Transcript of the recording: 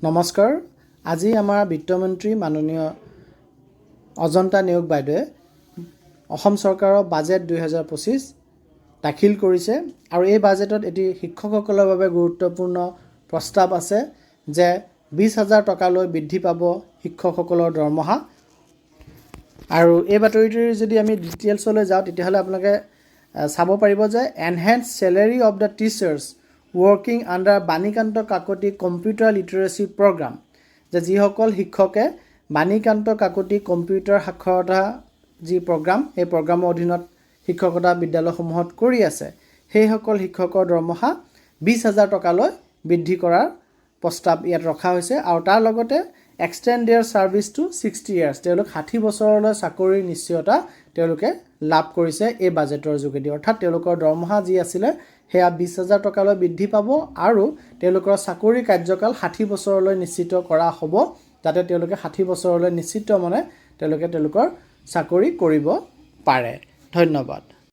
নমস্কাৰ। আজি আমাৰ বিত্তমন্ত্ৰী মাননীয় অজন্তা নেওগ বাইদেৱে অসম চৰকাৰৰ বাজেট 2025 দাখিল কৰিছে আৰু এই বাজেটত এটি শিক্ষকসকলৰ বাবে গুৰুত্বপূৰ্ণ প্ৰস্তাৱ আছে যে 20,000 টকালৈ বৃদ্ধি পাব শিক্ষকসকলৰ দৰমহা। আৰু এই বাতৰিটোৰ যদি আমি ডিটেইলছলৈ যাওঁ তেতিয়াহ'লে আপোনালোকে চাব পাৰিব যে enhance salary of the teachers working under Banikanta Kakati computer literacy program, যে যিসকল শিক্ষকে বাণীকান্ত কাকতি কম্পিউটাৰ সাক্ষৰতা যি প্ৰগ্ৰাম, এই প্ৰগ্ৰামৰ অধীনত শিক্ষকতা বিদ্যালয়সমূহত কৰি আছে, সেইসকল শিক্ষকৰ দৰমহা 20,000 টকালৈ বৃদ্ধি কৰাৰ প্ৰস্তাৱ ইয়াত ৰখা হৈছে। আৰু তাৰ লগতে extend their service to 60 years, তেওঁলোক 60 বছৰলৈ চাকৰিৰ নিশ্চয়তা তেওঁলোকে লাভ কৰিছে এই বাজেটৰ যোগেদি। অৰ্থাৎ তেওঁলোকৰ দৰমহা যি আছিলে সেয়া 20,000 টকালৈ বৃদ্ধি পাব আৰু তেওঁলোকৰ চাকৰি কাৰ্যকাল 60 বছৰলৈ নিশ্চিত কৰা হ'ব, যাতে তেওঁলোকে 60 বছৰলৈ নিশ্চিত মনে তেওঁলোকৰ চাকৰি কৰিব পাৰে। ধন্যবাদ।